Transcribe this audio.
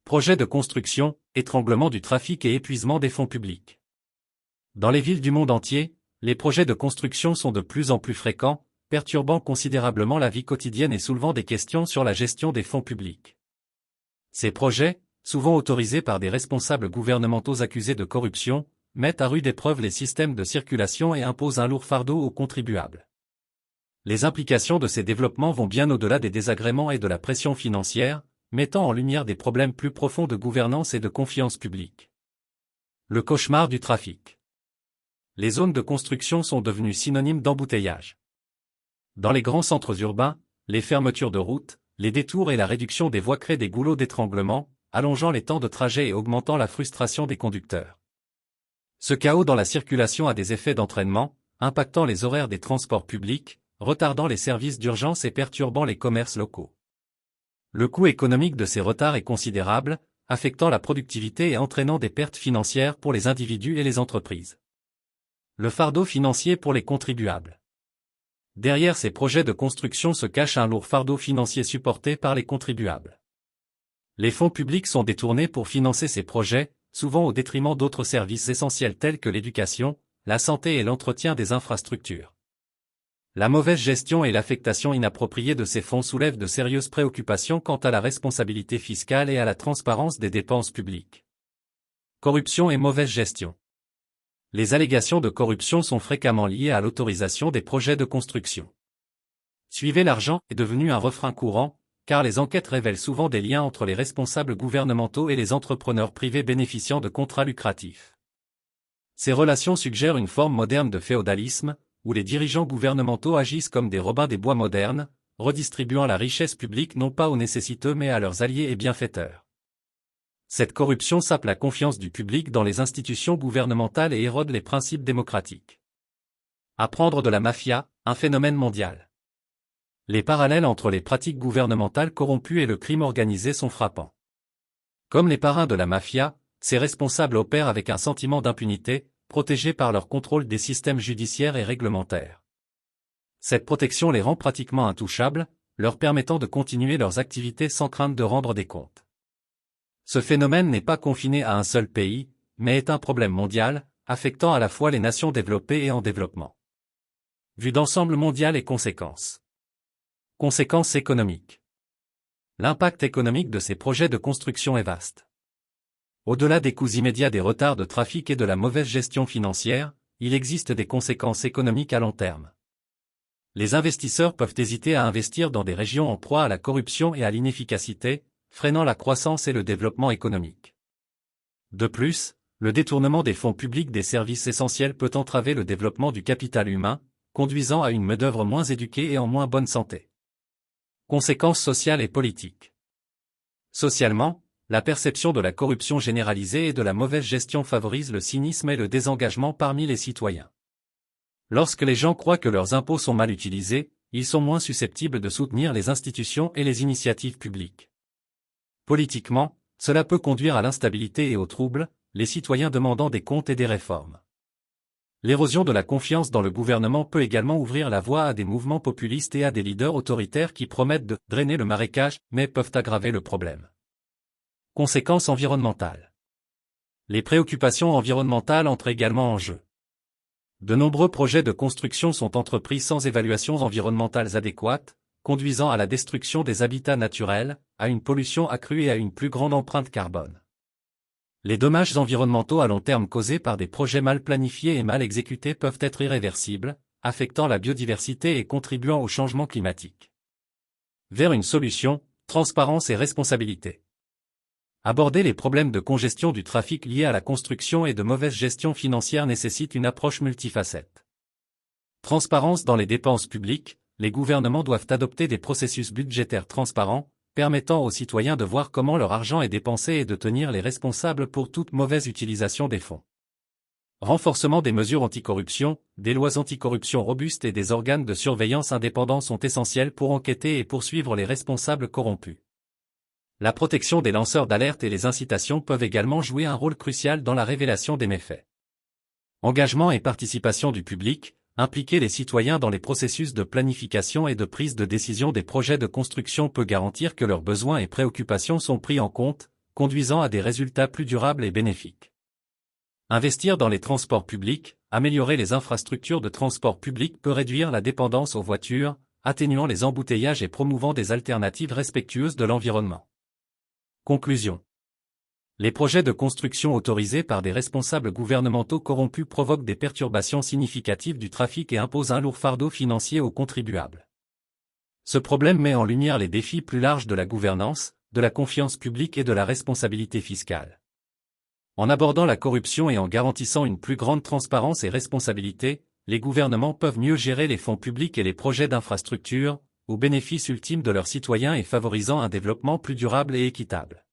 Projets de construction, étranglement du trafic et épuisement des fonds publics. Dans les villes du monde entier, les projets de construction sont de plus en plus fréquents, perturbant considérablement la vie quotidienne et soulevant des questions sur la gestion des fonds publics. Ces projets, souvent autorisés par des responsables gouvernementaux accusés de corruption, mettent à rude épreuve les systèmes de circulation et imposent un lourd fardeau aux contribuables. Les implications de ces développements vont bien au-delà des désagréments et de la pression financière, mettant en lumière des problèmes plus profonds de gouvernance et de confiance publique. Le cauchemar du trafic. Les zones de construction sont devenues synonymes d'embouteillage. Dans les grands centres urbains, les fermetures de routes, les détours et la réduction des voies créent des goulots d'étranglement, allongeant les temps de trajet et augmentant la frustration des conducteurs. Ce chaos dans la circulation a des effets d'entraînement, impactant les horaires des transports publics, retardant les services d'urgence et perturbant les commerces locaux. Le coût économique de ces retards est considérable, affectant la productivité et entraînant des pertes financières pour les individus et les entreprises. Le fardeau financier pour les contribuables. Derrière ces projets de construction se cache un lourd fardeau financier supporté par les contribuables. Les fonds publics sont détournés pour financer ces projets, souvent au détriment d'autres services essentiels tels que l'éducation, la santé et l'entretien des infrastructures. La mauvaise gestion et l'affectation inappropriée de ces fonds soulèvent de sérieuses préoccupations quant à la responsabilité fiscale et à la transparence des dépenses publiques. Corruption et mauvaise gestion. Les allégations de corruption sont fréquemment liées à l'autorisation des projets de construction. Suivez l'argent est devenu un refrain courant, car les enquêtes révèlent souvent des liens entre les responsables gouvernementaux et les entrepreneurs privés bénéficiant de contrats lucratifs. Ces relations suggèrent une forme moderne de féodalisme, où les dirigeants gouvernementaux agissent comme des Robins des Bois modernes, redistribuant la richesse publique non pas aux nécessiteux mais à leurs alliés et bienfaiteurs. Cette corruption sape la confiance du public dans les institutions gouvernementales et érode les principes démocratiques. Apprendre de la mafia, un phénomène mondial. Les parallèles entre les pratiques gouvernementales corrompues et le crime organisé sont frappants. Comme les parrains de la mafia, ces responsables opèrent avec un sentiment d'impunité, protégés par leur contrôle des systèmes judiciaires et réglementaires. Cette protection les rend pratiquement intouchables, leur permettant de continuer leurs activités sans crainte de rendre des comptes. Ce phénomène n'est pas confiné à un seul pays, mais est un problème mondial, affectant à la fois les nations développées et en développement. Vue d'ensemble mondial et conséquences. Conséquences économiques. L'impact économique de ces projets de construction est vaste. Au-delà des coûts immédiats des retards de trafic et de la mauvaise gestion financière, il existe des conséquences économiques à long terme. Les investisseurs peuvent hésiter à investir dans des régions en proie à la corruption et à l'inefficacité, freinant la croissance et le développement économique. De plus, le détournement des fonds publics des services essentiels peut entraver le développement du capital humain, conduisant à une main-d'œuvre moins éduquée et en moins bonne santé. Conséquences sociales et politiques. Socialement, la perception de la corruption généralisée et de la mauvaise gestion favorise le cynisme et le désengagement parmi les citoyens. Lorsque les gens croient que leurs impôts sont mal utilisés, ils sont moins susceptibles de soutenir les institutions et les initiatives publiques. Politiquement, cela peut conduire à l'instabilité et au trouble, les citoyens demandant des comptes et des réformes. L'érosion de la confiance dans le gouvernement peut également ouvrir la voie à des mouvements populistes et à des leaders autoritaires qui promettent de drainer le marécage, mais peuvent aggraver le problème. Conséquences environnementales. Les préoccupations environnementales entrent également en jeu. De nombreux projets de construction sont entrepris sans évaluations environnementales adéquates, conduisant à la destruction des habitats naturels, à une pollution accrue et à une plus grande empreinte carbone. Les dommages environnementaux à long terme causés par des projets mal planifiés et mal exécutés peuvent être irréversibles, affectant la biodiversité et contribuant au changement climatique. Vers une solution, transparence et responsabilité. Aborder les problèmes de congestion du trafic liés à la construction et de mauvaise gestion financière nécessite une approche multifacette. Transparence dans les dépenses publiques, les gouvernements doivent adopter des processus budgétaires transparents, permettant aux citoyens de voir comment leur argent est dépensé et de tenir les responsables pour toute mauvaise utilisation des fonds. Renforcement des mesures anticorruption, des lois anticorruption robustes et des organes de surveillance indépendants sont essentiels pour enquêter et poursuivre les responsables corrompus. La protection des lanceurs d'alerte et les incitations peuvent également jouer un rôle crucial dans la révélation des méfaits. Engagement et participation du public, impliquer les citoyens dans les processus de planification et de prise de décision des projets de construction peut garantir que leurs besoins et préoccupations sont pris en compte, conduisant à des résultats plus durables et bénéfiques. Investir dans les transports publics, améliorer les infrastructures de transport public peut réduire la dépendance aux voitures, atténuant les embouteillages et promouvant des alternatives respectueuses de l'environnement. Conclusion. Les projets de construction autorisés par des responsables gouvernementaux corrompus provoquent des perturbations significatives du trafic et imposent un lourd fardeau financier aux contribuables. Ce problème met en lumière les défis plus larges de la gouvernance, de la confiance publique et de la responsabilité fiscale. En abordant la corruption et en garantissant une plus grande transparence et responsabilité, les gouvernements peuvent mieux gérer les fonds publics et les projets d'infrastructure, au bénéfice ultime de leurs citoyens et favorisant un développement plus durable et équitable.